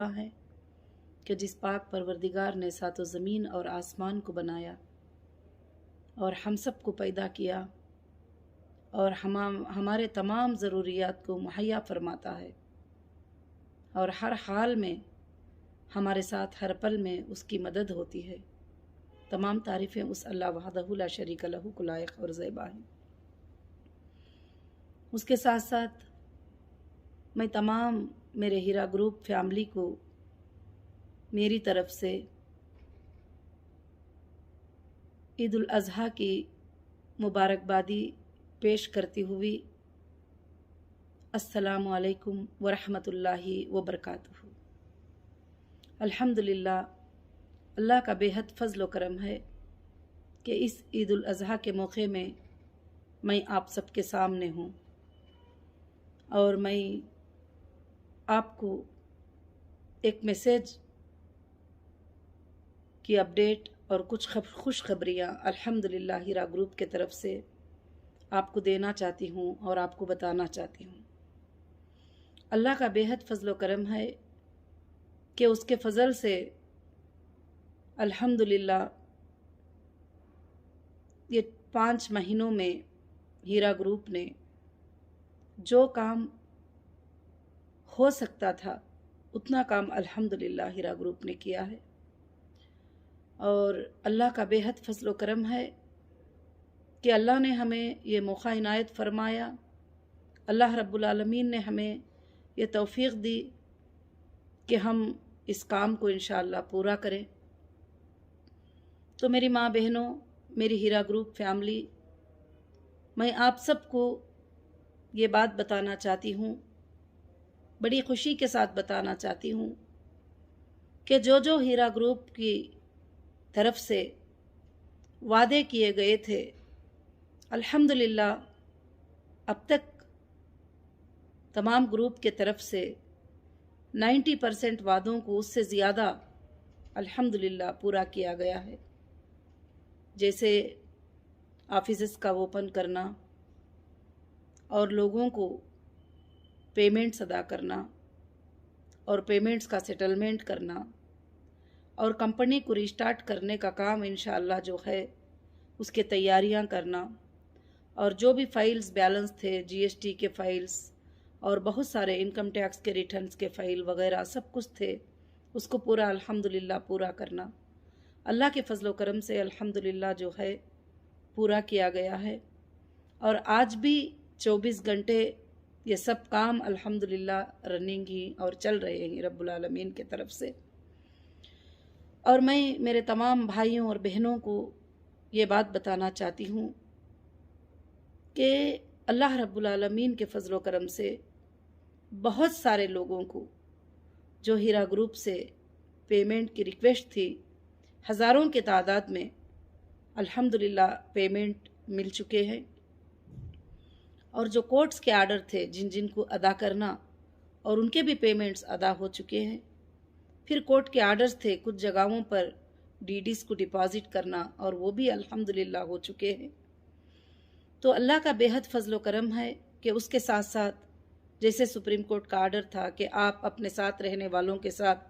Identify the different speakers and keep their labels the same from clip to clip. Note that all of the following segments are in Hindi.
Speaker 1: है कि जिस पाक परवरदिगार ने सातों ज़मीन और आसमान को बनाया और हम सब को पैदा किया और हमारे तमाम ज़रूरियात को मुहैया फरमाता है और हर हाल में हमारे साथ हर पल में उसकी मदद होती है। तमाम तारीफ़ें उस अल्लाह वहदहु ला शरीक लहू को लायक और ज़ैबा हैं। उसके साथ साथ मैं तमाम मेरे हीरा ग्रुप फैमिली को मेरी तरफ से ईद उल अज़हा की मुबारकबादी पेश करती हुई अस्सलामु अलैकुम व रहमतुल्लाहि व बरकातुहू। अल्हम्दुलिल्लाह, अल्लाह का बेहद फ़ज़ल व करम है कि इस ईद उल अज़हा के मौके में मैं आप सबके सामने हूँ और मैं आपको एक मैसेज की अपडेट और कुछ खुशखबरियाँ अल्हम्दुलिल्लाह हीरा ग्रुप के तरफ से आपको देना चाहती हूँ और आपको बताना चाहती हूँ। अल्लाह का बेहद फ़ज़ल व करम है कि उसके फ़ज़ल से अल्हम्दुलिल्लाह ये 5 महीनों में हीरा ग्रुप ने जो काम हो सकता था उतना काम अल्हम्दुलिल्लाह हीरा ग्रुप ने किया है और अल्लाह का बेहद फ़ज़ल व करम है कि अल्लाह ने हमें ये मौका इनायत फ़रमाया। अल्लाह रब्बुल आलमीन ने हमें ये तौफ़ीक़ दी कि हम इस काम को इंशाअल्लाह पूरा करें। तो मेरी माँ बहनों, मेरी हीरा ग्रुप फैमिली, मैं आप सबको ये बात बताना चाहती हूँ, बड़ी खुशी के साथ बताना चाहती हूँ कि जो हीरा ग्रुप की तरफ से वादे किए गए थे अल्हम्दुलिल्लाह अब तक तमाम ग्रुप के तरफ से 90% वादों को उससे ज़्यादा अल्हम्दुलिल्लाह पूरा किया गया है। जैसे ऑफिसेस का ओपन करना और लोगों को पेमेंट्स अदा करना और पेमेंट्स का सेटलमेंट करना और कंपनी को रिस्टार्ट करने का काम इंशाअल्लाह जो है उसके तैयारियां करना और जो भी फाइल्स बैलेंस थे, जीएसटी के फाइल्स और बहुत सारे इनकम टैक्स के रिटर्न्स के फाइल वगैरह सब कुछ थे, उसको पूरा अल्हम्दुलिल्लाह पूरा करना अल्लाह के फ़ज़ल व करम से अल्हम्दुलिल्लाह जो है पूरा किया गया है। और आज भी 24 घंटे ये सब काम अल्हम्दुलिल्लाह रनिंग ही और चल रहे हैं रब्बुल आलमीन के तरफ से। और मैं मेरे तमाम भाइयों और बहनों को ये बात बताना चाहती हूँ कि अल्लाह रब्बुल आलमीन के फ़ज़ल व करम से बहुत सारे लोगों को जो हीरा ग्रुप से पेमेंट की रिक्वेस्ट थी, हज़ारों के तादाद में अल्हम्दुलिल्लाह पेमेंट मिल चुके हैं। और जो कोर्ट्स के आर्डर थे जिन जिन को अदा करना और उनके भी पेमेंट्स अदा हो चुके हैं। फिर कोर्ट के आर्डर्स थे कुछ जगहों पर डीडीज़ को डिपॉजिट करना और वो भी अल्हम्दुलिल्लाह हो चुके हैं। तो अल्लाह का बेहद फ़ज़ल व करम है कि उसके साथ साथ जैसे सुप्रीम कोर्ट का आर्डर था कि आप अपने साथ रहने वालों के साथ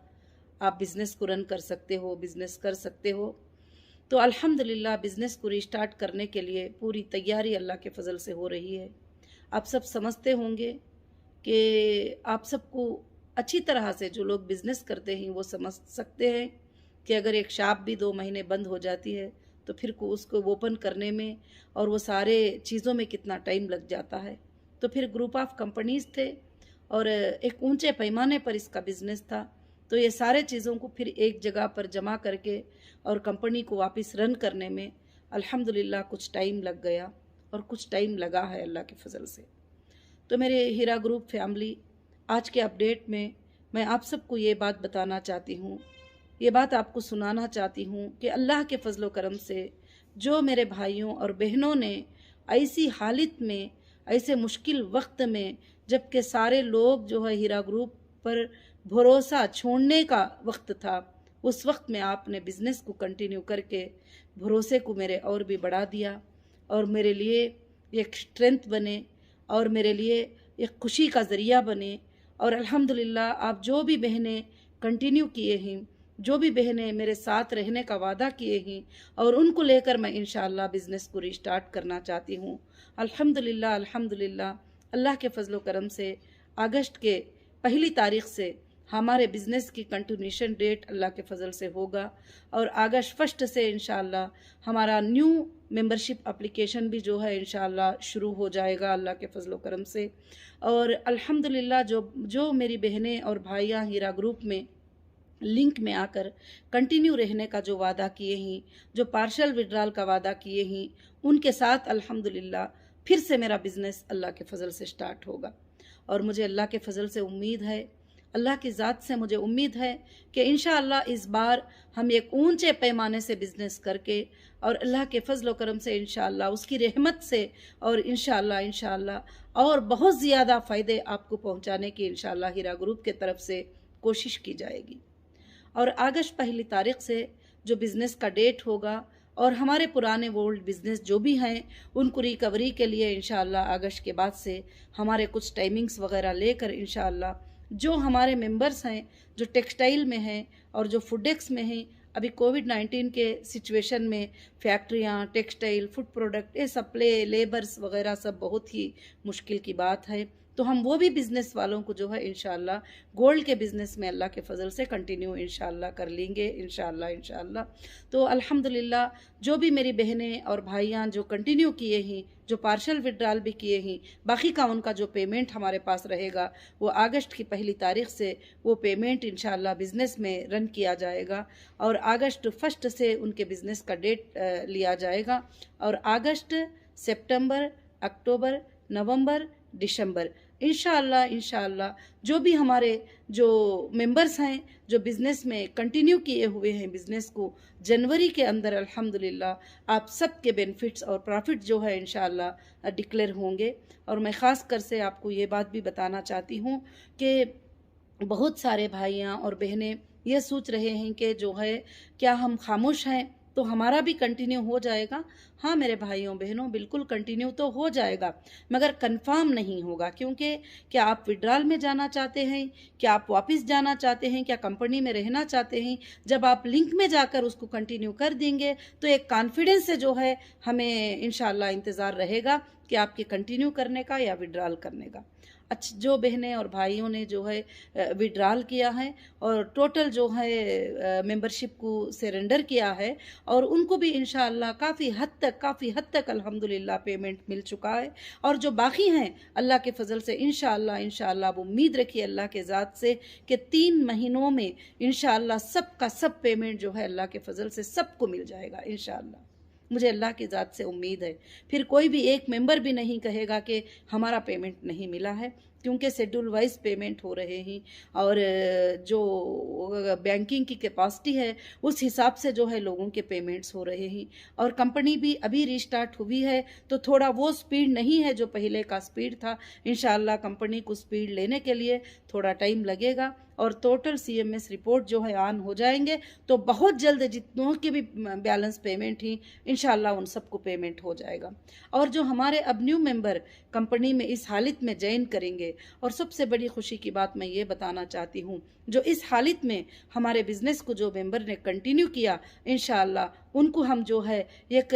Speaker 1: आप बिज़नेस को रन कर सकते हो, बिज़नेस कर सकते हो, तो अल्हम्दुलिल्लाह बिज़नेस को रिस्टार्ट करने के लिए पूरी तैयारी अल्लाह के फ़ज़ल से हो रही है। आप सब समझते होंगे कि आप सबको अच्छी तरह से जो लोग बिज़नेस करते हैं वो समझ सकते हैं कि अगर एक शॉप भी 2 महीने बंद हो जाती है तो फिर को उसको ओपन करने में और वो सारे चीज़ों में कितना टाइम लग जाता है। तो फिर ग्रुप ऑफ कंपनीज़ थे और एक ऊंचे पैमाने पर इसका बिज़नेस था, तो ये सारे चीज़ों को फिर एक जगह पर जमा करके और कंपनी को वापस रन करने में अल्हम्दुलिल्लाह कुछ टाइम लग गया और कुछ टाइम लगा है अल्लाह के फ़ज़ल से। तो मेरे हीरा ग्रुप फैमिली, आज के अपडेट में मैं आप सबको ये बात बताना चाहती हूँ, ये बात आपको सुनाना चाहती हूँ कि अल्लाह के फ़ज़ल व करम से जो मेरे भाइयों और बहनों ने ऐसी हालत में, ऐसे मुश्किल वक्त में, जबकि सारे लोग जो है हीरा ग्रुप पर भरोसा छोड़ने का वक्त था, उस वक्त में आपने बिज़नेस को कंटिन्यू करके भरोसे को मेरे और भी बढ़ा दिया और मेरे लिए एक स्ट्रेंथ बने और मेरे लिए एक खुशी का ज़रिया बने। और अल्हम्दुलिल्लाह आप जो भी बहनें कंटिन्यू किए हैं, जो भी बहनें मेरे साथ रहने का वादा किए हैं, और उनको लेकर मैं इंशाअल्लाह बिज़नेस को रिस्टार्ट करना चाहती हूँ। अल्हम्दुलिल्लाह अल्हम्दुलिल्लाह, अल्लाह के फजल करम से अगस्त के 1 तारीख से हमारे बिज़नेस की कंटिन्यूशन डेट अल्लाह के फजल से होगा, और अगस्त 1 से इंशाअल्लाह हमारा न्यू मेंबरशिप एप्लीकेशन भी जो है इंशाअल्लाह शुरू हो जाएगा अल्लाह के फजल करम से। और अल्हम्दुलिल्लाह जो मेरी बहनें और भाइयाँ हीरा ग्रुप में लिंक में आकर कंटिन्यू रहने का जो वादा किए हैं, जो पार्शल विड्रॉल का वादा किए हैं, उनके साथ अल्हम्दुलिल्लाह फिर से मेरा बिज़नेस अल्लाह के फजल से स्टार्ट होगा। और मुझे अल्लाह के फजल से उम्मीद है, अल्लाह की ज़ात से मुझे उम्मीद है कि इंशाअल्लाह इस बार हम एक ऊंचे पैमाने से बिज़नेस करके और अल्लाह के फजल करम से इंशाअल्लाह उसकी रहमत से और इंशाअल्लाह और बहुत ज़्यादा फ़ायदे आपको पहुंचाने की इंशाअल्लाह हीरा ग्रुप के तरफ से कोशिश की जाएगी। और अगस्त 1 तारीख से जो बिज़नेस का डेट होगा, और हमारे पुराने ओल्ड बिज़नेस जो भी हैं उनको रिकवरी के लिए इंशाअल्लाह अगस्त के बाद से हमारे कुछ टाइमिंग्स वगैरह लेकर इंशाअल्लाह जो हमारे मेंबर्स हैं जो टेक्सटाइल में हैं और जो फूडेक्स में हैं, अभी कोविड-19 के सिचुएशन में फैक्ट्रियाँ, टेक्सटाइल, फूड प्रोडक्ट, ये सप्लाई लेबर्स वगैरह सब बहुत ही मुश्किल की बात है। तो हम वो भी बिज़नेस वालों को जो है इंशाअल्लाह गोल्ड के बिज़नेस में अल्लाह के फजल से कंटिन्यू इंशाअल्लाह कर लेंगे इंशाअल्लाह। तो अल्हम्दुलिल्लाह जो भी मेरी बहनें और भाइयाँ जो कंटिन्यू किए हैं, जो पार्शल विड्रॉल भी किए हैं, बाकी का उनका जो पेमेंट हमारे पास रहेगा वो अगस्त की 1 तारीख से वो पेमेंट इंशाअल्लाह बिज़नेस में रन किया जाएगा, और अगस्त 1 से उनके बिज़नेस का डेट लिया जाएगा। और अगस्त, सितंबर, अक्टूबर, नवंबर, दिसंबर इंशाअल्लाह जो भी हमारे जो मेंबर्स हैं जो बिज़नेस में कंटिन्यू किए हुए हैं बिज़नेस को, जनवरी के अंदर अल्हम्दुलिल्लाह आप सब के बेनिफिट्स और प्रॉफिट जो है इंशाअल्लाह डिक्लेयर होंगे। और मैं ख़ास कर से आपको ये बात भी बताना चाहती हूँ कि बहुत सारे भाइयाँ और बहनें ये सोच रहे हैं कि जो है क्या हम खामोश हैं तो हमारा भी कंटिन्यू हो जाएगा। हाँ मेरे भाइयों बहनों, बिल्कुल कंटिन्यू तो हो जाएगा, मगर कंफर्म नहीं होगा। क्योंकि क्या आप विड्रॉल में जाना चाहते हैं, क्या आप वापस जाना चाहते हैं, क्या कंपनी में रहना चाहते हैं, जब आप लिंक में जाकर उसको कंटिन्यू कर देंगे तो एक कॉन्फिडेंस से जो है हमें इंशाअल्लाह इंतज़ार रहेगा कि आपके कंटिन्यू करने का या विड्रॉल करने का। अच्छा, जो बहनें और भाइयों ने जो है विड्रॉल किया है और टोटल जो है मेंबरशिप को सरेंडर किया है, और उनको भी इंशाअल्लाह काफ़ी हद तक अल्हम्दुलिल्लाह पेमेंट मिल चुका है। और जो बाकी हैं अल्लाह के फजल से इंशाअल्लाह वो उम्मीद रखिए अल्लाह के ज़ात से कि 3 महीनों में इंशाअल्लाह सब का सब पेमेंट जो है अल्लाह के फजल से सबको मिल जाएगा इंशाअल्लाह। मुझे अल्लाह की ज़ात से उम्मीद है, फिर कोई भी एक मेंबर भी नहीं कहेगा कि हमारा पेमेंट नहीं मिला है, क्योंकि शेड्यूल वाइज पेमेंट हो रहे हैं और जो बैंकिंग की कैपेसिटी है उस हिसाब से जो है लोगों के पेमेंट्स हो रहे हैं। और कंपनी भी अभी रिस्टार्ट हुई है तो थोड़ा वो स्पीड नहीं है जो पहले का स्पीड था। इंशाअल्लाह कंपनी को स्पीड लेने के लिए थोड़ा टाइम लगेगा, और टोटल CMS रिपोर्ट जो है ऑन हो जाएंगे तो बहुत जल्द जितनों के भी बैलेंस पेमेंट ही इंशाअल्लाह उन सबको पेमेंट हो जाएगा। और जो हमारे अब न्यू मेंबर कंपनी में इस हालत में ज्वाइन करेंगे, और सबसे बड़ी खुशी की बात मैं ये बताना चाहती हूँ, जो इस हालत में हमारे बिज़नेस को जो मेंबर ने कंटिन्यू किया इंशाअल्लाह उनको हम जो है एक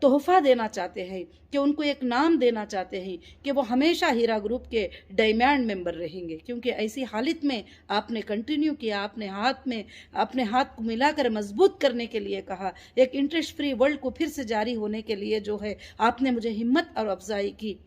Speaker 1: तोहफ़ा देना चाहते हैं, कि उनको एक नाम देना चाहते हैं कि वो हमेशा हीरा ग्रुप के डायमंड मेंबर रहेंगे। क्योंकि ऐसी हालत में आपने कंटिन्यू किया, अपने हाथ को मिलाकर मजबूत करने के लिए कहा, एक इंटरेस्ट फ्री वर्ल्ड को फिर से जारी होने के लिए जो है आपने मुझे हिम्मत और अफजाई की,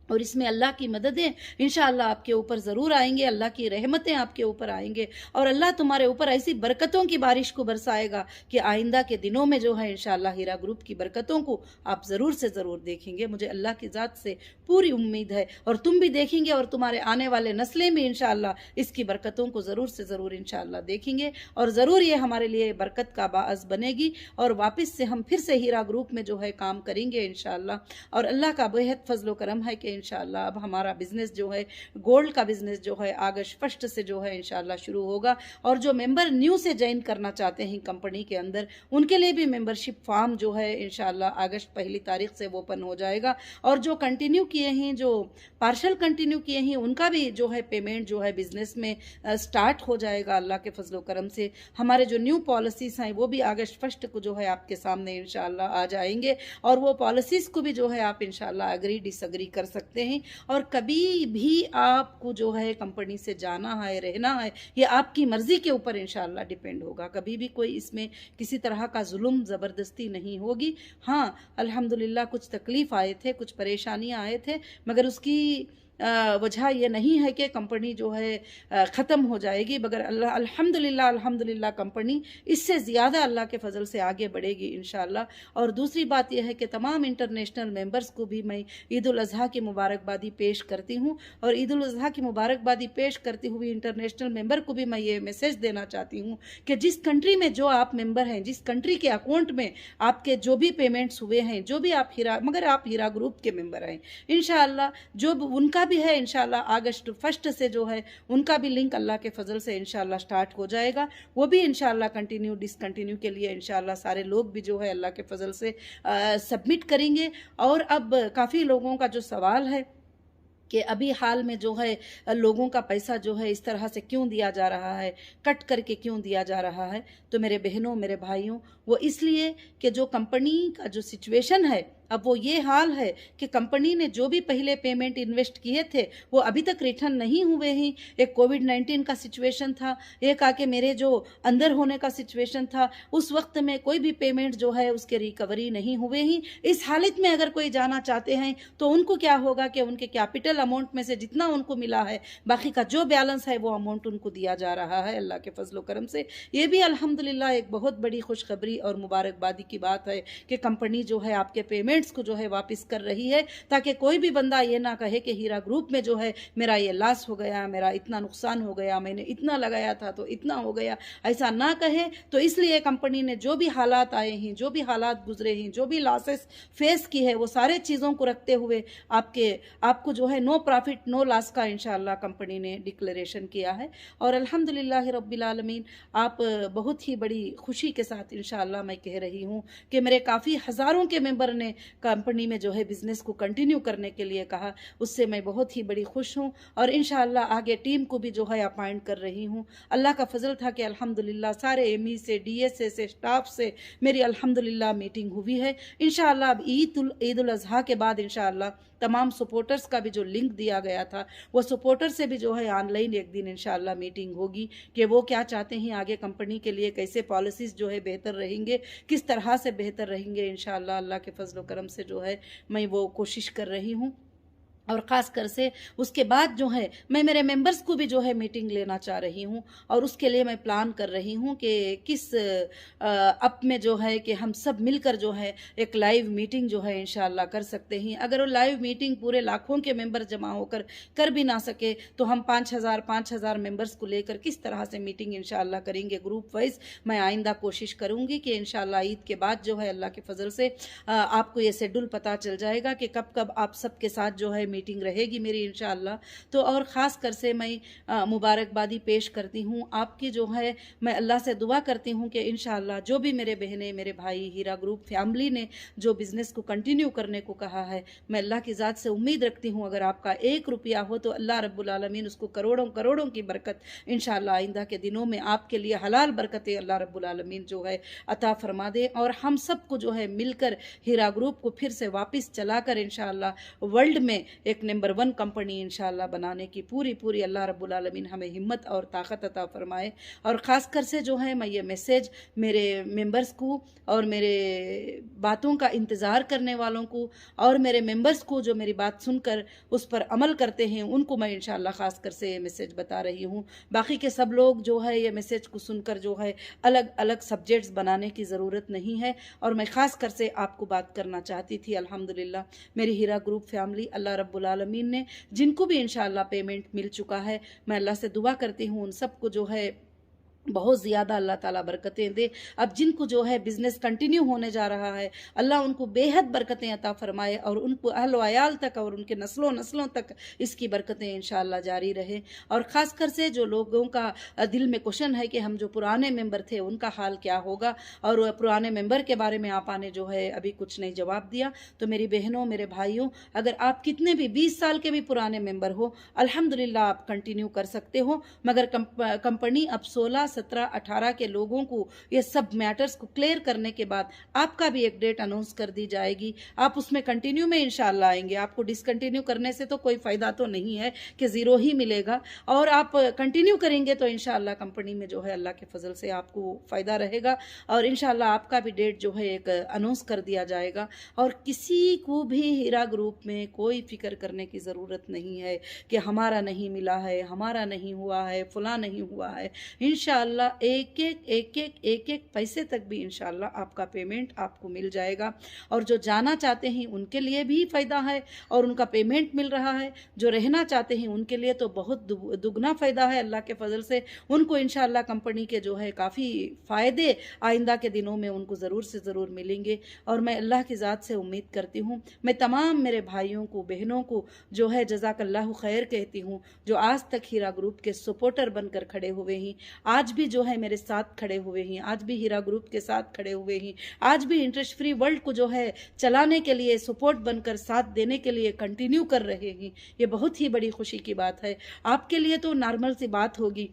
Speaker 1: और इसमें अल्लाह की मददें इंशाअल्लाह आपके ऊपर ज़रूर आएंगे, अल्लाह की रहमतें आपके ऊपर आएंगे, और अल्लाह तुम्हारे ऊपर ऐसी बरकतों की बारिश को बरसाएगा कि आइंदा के दिनों में जो है इंशाअल्लाह हीरा ग्रुप की बरकतों को आप ज़रूर से ज़रूर देखेंगे। मुझे अल्लाह की ज़ात से पूरी उम्मीद है, और तुम भी देखेंगे, और तुम्हारे आने वाले नस्लें में इंशाअल्लाह इसकी बरकतों को ज़रूर से ज़रूर इंशाअल्लाह देखेंगे, और ज़रूर ये हमारे लिए बरकत का बाअस बनेगी, और वापस से हम फिर से हीरा ग्रुप में जो है काम करेंगे इंशाअल्लाह। और अल्लाह का बेहद फजल व करम है कि इंशाल्लाह अब हमारा बिजनेस जो है, गोल्ड का बिजनेस जो है, अगस्त 1 से जो है इंशाल्लाह शुरू होगा। और जो मेंबर न्यू से ज्वाइन करना चाहते हैं कंपनी के अंदर, उनके लिए भी मेंबरशिप फॉर्म जो है इंशाल्लाह अगस्त 1 तारीख से वो ओपन हो जाएगा। और जो कंटिन्यू किए हैं, जो पार्शल कंटिन्यू किए हैं, उनका भी जो है पेमेंट जो है बिजनेस में स्टार्ट हो जाएगा अल्लाह के फजलो करम से। हमारे जो न्यू पॉलिसीज हैं वो भी अगस्त 1 को जो है आपके सामने इंशाल्लाह आ जाएंगे। और वो पॉलिसीज को भी जो है आप इंशाल्लाह अग्री डिसअग्री कर सकते हैं। और कभी भी आपको जो है कंपनी से जाना है, रहना है, ये आपकी मर्जी के ऊपर इंशाल्लाह डिपेंड होगा। कभी भी कोई इसमें किसी तरह का जुल्म ज़बरदस्ती नहीं होगी। हाँ, अल्हम्दुलिल्लाह कुछ तकलीफ आए थे, कुछ परेशानियां आए थे, मगर उसकी वजह यह नहीं है कि कंपनी जो है ख़त्म हो जाएगी, मगर अल्हम्दुलिल्लाह अल्हम्दुलिल्लाह कंपनी इससे ज़्यादा अल्लाह के फजल से आगे बढ़ेगी इंशाल्लाह। और दूसरी बात यह है कि तमाम इंटरनेशनल मेंबर्स को भी मैं ईद उल अज़हा की मुबारकबादी पेश करती हूँ। और ईद उल अज़हा की मुबारकबादी पेश करती हुई इंटरनेशनल मेंबर को भी मैं ये मैसेज देना चाहती हूँ कि जिस कंट्री में जो आप मेंबर हैं, जिस कंट्री के अकाउंट में आपके जो भी पेमेंट्स हुए हैं, जो भी आप मगर आप हीरा ग्रुप के मेंबर हैं, इंशाल्लाह जो उनका भी है इंशाल्लाह अगस्त 1 से जो है उनका भी लिंक अल्लाह के फजल से इंशाल्लाह स्टार्ट हो जाएगा। वो भी इंशाल्लाह कंटिन्यू डिसकंटिन्यू के लिए इंशाल्लाह सारे लोग भी जो है अल्लाह के फजल से सबमिट करेंगे। और अब काफ़ी लोगों का जो सवाल है कि अभी हाल में जो है लोगों का पैसा जो है इस तरह से क्यों दिया जा रहा है, कट करके क्यों दिया जा रहा है, तो मेरे बहनों, मेरे भाइयों, वो इसलिए कि जो कंपनी का जो सिचुएशन है अब वो ये हाल है कि कंपनी ने जो भी पहले पेमेंट इन्वेस्ट किए थे वो अभी तक रिटर्न नहीं हुए हैं। एक कोविड-19 का सिचुएशन था, एक आके मेरे जो अंदर होने का सिचुएशन था, उस वक्त में कोई भी पेमेंट जो है उसके रिकवरी नहीं हुए हैं। इस हालत में अगर कोई जाना चाहते हैं तो उनको क्या होगा कि उनके कैपिटल अमाउंट में से जितना उनको मिला है, बाकी का जो बैलेंस है वो अमाउंट उनको दिया जा रहा है अल्लाह के फजलो करम से। ये भी अल्हम्दुलिल्लाह एक बहुत बड़ी खुशखबरी और मुबारकबादी की बात है कि कंपनी जो है आपके पेमेंट्स को जो है वापस कर रही है, ताकि कोई भी बंदा ये ना कहे कि हीरा ग्रुप में जो है मेरा ये लॉस हो गया, मेरा इतना नुकसान हो गया, मैंने इतना लगाया था तो इतना हो गया, ऐसा ना कहे। तो इसलिए कंपनी ने जो भी हालात आए हैं, जो भी हालात गुजरे हैं, जो भी लॉसेस फेस की है, वो सारे चीज़ों को रखते हुए आपको जो है नो प्रॉफिट नो लॉस का इंशाल्लाह कंपनी ने डिक्लेरेशन किया है। और अल्हम्दुलिल्लाह रब्बिल आलमीन, आप बहुत ही बड़ी खुशी के साथ इंशाल्लाह मैं कह रही हूँ कि मेरे काफ़ी हज़ारों के मेंबर ने कंपनी में जो है बिजनेस को कंटिन्यू करने के लिए कहा, उससे मैं बहुत ही बड़ी खुश हूँ। और इंशाल्लाह आगे टीम को भी जो है अपॉइंट कर रही हूँ। अल्लाह का फजल था कि अल्हम्दुलिल्लाह सारे एमई से, डीएसए से, स्टाफ से मेरी अल्हम्दुलिल्लाह मीटिंग हुई है। इंशाल्लाह अब ईद उल अज़हा के बाद इंशाल्लाह तमाम सपोर्टर्स का भी जो लिंक दिया गया था, वो सपोर्टर से भी जो है ऑनलाइन एक दिन इंशाल्लाह मीटिंग होगी कि वो क्या चाहते हैं आगे कंपनी के लिए, कैसे पॉलिसीज़ जो है बेहतर रहेंगे, किस तरह से बेहतर रहेंगे। इंशाल्लाह अल्लाह के फजल करम से जो है मैं वो कोशिश कर रही हूँ। और ख़ास कर से उसके बाद जो है मैं मेरे मेंबर्स को भी जो है मीटिंग लेना चाह रही हूँ। और उसके लिए मैं प्लान कर रही हूँ कि किस अप में जो है कि हम सब मिलकर जो है एक लाइव मीटिंग जो है इंशाल्लाह कर सकते हैं। अगर वो लाइव मीटिंग पूरे लाखों के मेंबर जमा होकर कर भी ना सके तो हम 5,000 मेंबर्स को लेकर किस तरह से मीटिंग इंशाल्लाह करेंगे ग्रुप वाइज। मैं आइंदा कोशिश करूँगी कि इंशाल्लाह ईद के बाद जो है अल्लाह के फजल से आपको ये शेड्यूल पता चल जाएगा कि कब कब आप सबके साथ जो है मीटिंग रहेगी मेरी इंशाअल्लाह। तो और ख़ास कर से मैं मुबारकबादी पेश करती हूँ आपकी जो है, मैं अल्लाह से दुआ करती हूँ कि इंशाअल्लाह जो भी मेरे बहनें, मेरे भाई, हीरा ग्रुप फैमिली ने जो बिज़नेस को कंटिन्यू करने को कहा है, मैं अल्लाह की ज़ात से उम्मीद रखती हूँ अगर आपका 1 रुपया हो तो अल्लाह रब्बुल आलमीन उसको करोड़ों करोड़ों की बरकत इंशाअल्लाह आइंदा के दिनों में आपके लिए हलाल बरकतें अल्लाह रब्बुल आलमीन जो है अता फरमा दे। और हम सबको जो है मिलकर हीरा ग्रुप को फिर से वापस चलाकर इंशाअल्लाह वर्ल्ड में एक नंबर 1 कंपनी इंशाअल्लाह बनाने की पूरी अल्लाह रब्बुल आलमीन हमें हिम्मत और ताकत अता फरमाए। और ख़ास कर से जो है मैं ये मैसेज मेरे मेंबर्स को और मेरे बातों का इंतज़ार करने वालों को और मेरे मेंबर्स को जो मेरी बात सुनकर उस पर अमल करते हैं उनको मैं इंशाअल्लाह ख़ास कर से ये मैसेज बता रही हूँ। बाकी के सब लोग जो है ये मैसेज को सुनकर जो है अलग अलग सब्जेक्ट्स बनाने की ज़रूरत नहीं है। और मैं ख़ास कर से आपको बात करना चाहती थी, अल्हम्दुलिल्लाह मेरी हीरा ग्रुप फैमिली अल्लाह रब्बुल आलमीन ने जिनको भी इंशाअल्लाह पेमेंट मिल चुका है, मैं अल्लाह से दुआ करती हूँ उन सबको जो है बहुत ज़्यादा अल्लाह ताला बरकतें दे। अब जिनको जो है बिज़नेस कंटिन्यू होने जा रहा है, अल्लाह उनको बेहद बरकतें अता फ़रमाए और उनको अहल वयाल तक और उनके नस्लों नस्लों तक इसकी बरकतें इंशाअल्लाह जारी रहे। और ख़ासकर से जो लोगों का दिल में क्वेश्चन है कि हम जो पुराने मेंबर थे उनका हाल क्या होगा, और पुराने मेंबर के बारे में आपा ने जो है अभी कुछ नहीं जवाब दिया। तो मेरी बहनों, मेरे भाइयों, अगर आप कितने भी 20 साल के भी पुराने मेंबर हो, अल्हम्दुलिल्लाह आप कंटिन्यू कर सकते हो। मगर कंपनी अब 16, 17, 18 के लोगों को ये सब मैटर्स को क्लियर करने के बाद आपका भी एक डेट अनाउंस कर दी जाएगी। आप उसमें कंटिन्यू में इंशाल्लाह आएंगे। आपको डिसकंटिन्यू करने से तो कोई फ़ायदा तो नहीं है कि ज़ीरो ही मिलेगा, और आप कंटिन्यू करेंगे तो इंशाल्लाह कंपनी में जो है अल्लाह के फजल से आपको फ़ायदा रहेगा, और इंशाल्लाह आपका भी डेट जो है एक अनाउंस कर दिया जाएगा। और किसी को भी हीरा ग्रुप में कोई फिक्र करने की ज़रूरत नहीं है कि हमारा नहीं मिला है, हमारा नहीं हुआ है, फुला नहीं हुआ है। इंशाअल्लाह एक एक पैसे तक भी इंशाअल्लाह आपका पेमेंट आपको मिल जाएगा। और जो जाना चाहते हैं उनके लिए भी फ़ायदा है और उनका पेमेंट मिल रहा है। जो रहना चाहते हैं उनके लिए तो बहुत दुगना फ़ायदा है अल्लाह के फजल से। उनको इंशाअल्लाह कंपनी के जो है काफ़ी फ़ायदे आइंदा के दिनों में उनको ज़रूर से ज़रूर मिलेंगे। और मैं अल्लाह की ज़ात से उम्मीद करती हूँ, मैं तमाम मेरे भाइयों को, बहनों को जो है जज़ाकल्लाहु खैर कहती हूँ, जो आज तक हीरा ग्रुप के सपोर्टर बनकर खड़े हुए हैं, आज भी जो है मेरे साथ खड़े हुए हैं, आज भी हीरा ग्रुप के साथ खड़े हुए हैं, आज भी इंटरेस्ट फ्री वर्ल्ड को जो है चलाने के लिए सपोर्ट बनकर साथ देने के लिए कंटिन्यू कर रहे हैं। ये बहुत ही बड़ी खुशी की बात है। आपके लिए तो नॉर्मल सी बात होगी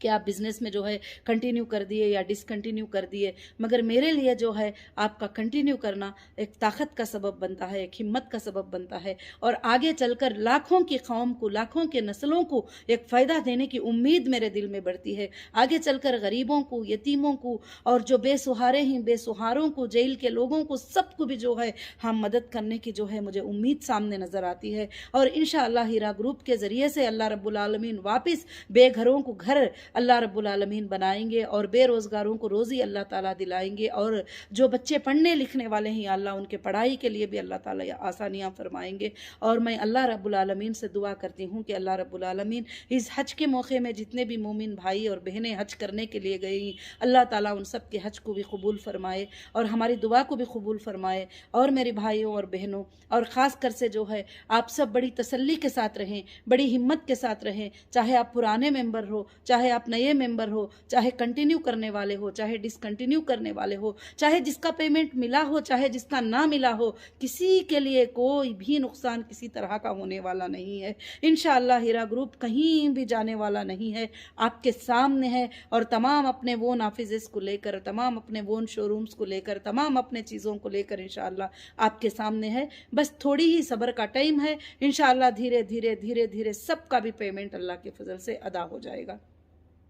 Speaker 1: कि आप बिज़नेस में जो है कंटिन्यू कर दिए या डिसकंटिन्यू कर दिए, मगर मेरे लिए जो है आपका कंटिन्यू करना एक ताकत का सबब बनता है, एक हिम्मत का सबब बनता है, और आगे चलकर लाखों की कौम को, लाखों के नस्लों को एक फ़ायदा देने की उम्मीद मेरे दिल में बढ़ती है। आगे चलकर गरीबों को, यतीमों को, और जो बेसहारे हैं, बेसहारों को, जेल के लोगों को, सबको भी जो है हम मदद करने की जो है मुझे उम्मीद सामने नज़र आती है। और इंशाअल्लाह हीरा ग्रुप के ज़रिए से अल्लाह रब्बुल आलमीन वापस बेघरों को घर अल्लाह रब्बुल आलमीन बनाएंगे, और बेरोज़गारों को रोज़ी अल्लाह ताला दिलाएंगे, और जो बच्चे पढ़ने लिखने वाले हैं अल्लाह उनके पढ़ाई के लिए भी अल्लाह ताला आसानियाँ फरमाएंगे। और मैं अल्लाह रब्बुल आलमीन से दुआ करती हूँ कि अल्लाह रब्बुल आलमीन इस हज के मौके में जितने भी मोमिन भाई और बहनें हज करने के लिए गई, अल्लाह ताला उन सब के हज को भी कबूल फरमाए और हमारी दुआ को भी कबूल फरमाए। और मेरे भाइयों और बहनों, और ख़ास कर से जो है आप सब बड़ी तसल्ली के साथ रहें, बड़ी हिम्मत के साथ रहें। चाहे आप पुराने मेंबर हो, चाहे आप नए मेंबर हो, चाहे कंटिन्यू करने वाले हो, चाहे डिसकंटिन्यू करने वाले हो, चाहे जिसका पेमेंट मिला हो, चाहे जिसका ना मिला हो, किसी के लिए कोई भी नुकसान किसी तरह का होने वाला नहीं है। इंशाअल्लाह हीरा ग्रुप कहीं भी जाने वाला नहीं है, आपके सामने है। और तमाम अपने वो नाफिज़ को लेकर, तमाम अपने वो शोरूम्स को लेकर, तमाम अपने चीज़ों को लेकर इंशाअल्लाह आपके सामने है। बस थोड़ी ही सब्र का टाइम है। इंशाअल्लाह धीरे धीरे धीरे धीरे सबका भी पेमेंट अल्लाह के फजल से अदा हो जाएगा,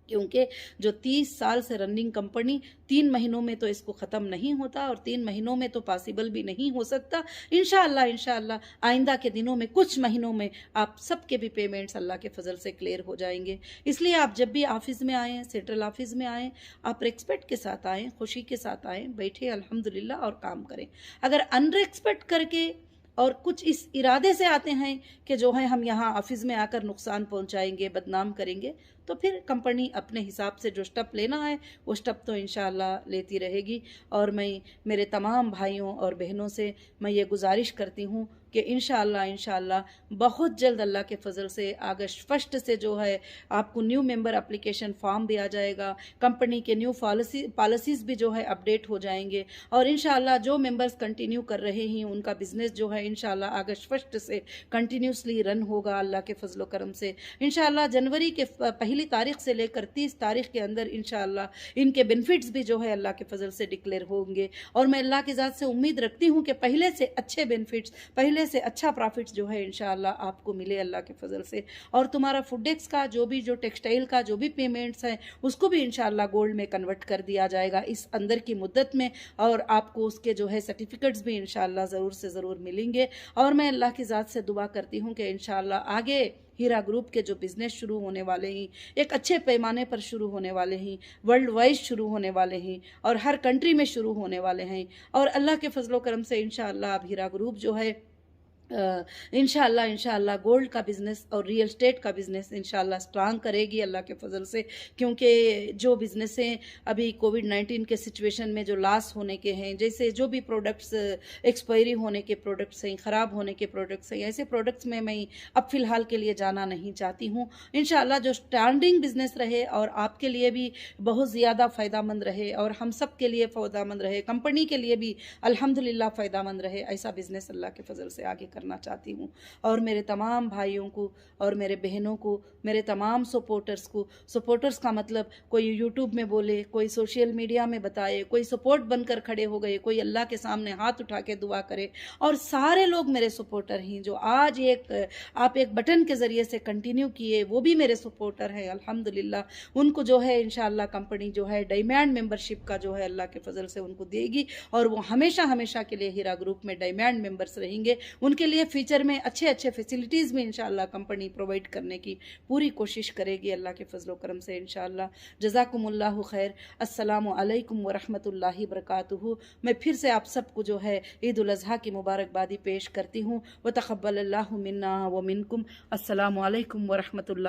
Speaker 1: क्योंकि जो 30 साल से रनिंग कंपनी 3 महीनों में तो इसको ख़त्म नहीं होता, और 3 महीनों में तो पॉसिबल भी नहीं हो सकता। इंशाअल्लाह आइंदा के दिनों में, कुछ महीनों में आप सबके भी पेमेंट्स अल्लाह के फजल से क्लियर हो जाएंगे। इसलिए आप जब भी ऑफिस में आएँ, सेंट्रल ऑफिस में आएँ, आप रिस्पेक्ट के साथ आएँ, खुशी के साथ आएँ, बैठे अल्हम्दुलिल्लाह और काम करें। अगर अनरिस्पेक्ट करके और कुछ इस इरादे से आते हैं कि जो है हम यहाँ ऑफिस में आकर नुकसान पहुँचाएंगे, बदनाम करेंगे, तो फिर कंपनी अपने हिसाब से जो स्टेप लेना है वो स्टेप तो इंशाअल्लाह लेती रहेगी। और मैं मेरे तमाम भाइयों और बहनों से मैं ये गुजारिश करती हूँ कि इंशाअल्लाह बहुत जल्द अल्लाह के फजल से अगस्त 1 से जो है आपको न्यू मेंबर एप्लीकेशन फॉर्म भी आ जाएगा, कंपनी के न्यू पॉलिसीज़ भी जो है अपडेट हो जाएंगे, और इंशाअल्लाह जो मेंबर्स कंटिन्यू कर रहे हैं उनका बिजनेस जो है इंशाअल्लाह अगस्त 1 से कंटिन्यूसली रन होगा अल्लाह के फजल करम से। इंशाअल्लाह जनवरी के पहली तारीख से लेकर 30 तारीख के अंदर इंशाअल्लाह इनके बेनिफिट्स भी जो है अल्लाह के फजल से डिक्लेयर होंगे, और मैं अल्लाह की ज़ात से उम्मीद रखती हूँ कि पहले से अच्छे बेनिफिट्स, पहले से अच्छा प्रॉफिट जो है इंशाअल्लाह आपको मिले अल्लाह के फजल से। और तुम्हारा फूडेक्स का जो टेक्सटाइल का जो भी पेमेंट्स हैं उसको भी इंशाअल्लाह गोल्ड में कन्वर्ट कर दिया जाएगा इस अंदर की मुद्दत में, और आपको उसके जो है सर्टिफिकेट्स भी इंशाअल्लाह ज़रूर से ज़रूर मिलेंगे। और मैं अल्लाह की ज़ात से दुआ करती हूँ कि इंशाअल्लाह आगे हीरा ग्रुप के जो बिज़नेस शुरू होने वाले हैं एक अच्छे पैमाने पर शुरू होने वाले हैं, वर्ल्ड वाइड शुरू होने वाले हैं, और हर कंट्री में शुरू होने वाले हैं। और अल्लाह के फजलो करम से इंशाअल्लाह अब हीरा ग्रुप जो है इंशाअल्लाह गोल्ड का बिज़नेस और रियल एस्टेट का बिज़नेस इंशाअल्लाह स्ट्रांग करेगी अल्लाह के फजल से, क्योंकि जो बिज़नेसें अभी कोविड-19 के सिचुएशन में जो लॉस होने के हैं, जैसे जो भी प्रोडक्ट्स एक्सपायरी होने के प्रोडक्ट्स हैं, ख़राब होने के प्रोडक्ट्स हैं, ऐसे प्रोडक्ट्स में मैं अब फ़िलहाल के लिए जाना नहीं चाहती हूँ। इंशाअल्लाह जो स्टैंडिंग बिज़नेस रहे और आपके लिए भी बहुत ज़्यादा फ़ायदेमंद रहे और हम सब के लिए फ़ायदेमंद रहे, कंपनी के लिए भी अल्हम्दुलिल्लाह फ़ायदेमंद रहे, ऐसा बिज़नेस अल्लाह के फजल से आगे करना चाहती हूँ। और मेरे तमाम भाइयों को और मेरे बहनों को, मेरे तमाम सपोर्टर्स का मतलब कोई यूट्यूब में बोले, कोई सोशल मीडिया में बताए, कोई सपोर्ट बनकर खड़े हो गए, कोई अल्लाह के सामने हाथ उठा के दुआ करे, और सारे लोग मेरे सपोर्टर हैं। जो आज आप एक बटन के ज़रिए से कंटिन्यू किए, वो भी मेरे सपोर्टर हैं अल्हम्दुलिल्लाह। उनको जो है इंशाअल्लाह कंपनी जो है डायमंड मेंबरशिप का जो है अल्लाह के फजल से उनको देगी, और वो हमेशा हमेशा के लिए हीरा ग्रुप में डायमंड मेंबर्स रहेंगे। उनके लिए फ्यूचर में अच्छे अच्छे फैसिलिटीज़ भी इंशाअल्लाह कंपनी प्रोवाइड करने की पूरी कोशिश करेगी अल्लाह के फजल करम से इंशाअल्लाह। जज़ाकुमुल्लाहु खैर। अस्सलामु अलैकुम व रहमतुल्लाहि बरकातुहू। मैं फिर से आप सबको जो है ईद उल अज़हा की मुबारकबादी पेश करती हूँ। व तक़ब्बलल्लाहु मिन्ना व मिनकुम। अस्सलामु अलैकुम व रहमतुल्लाह।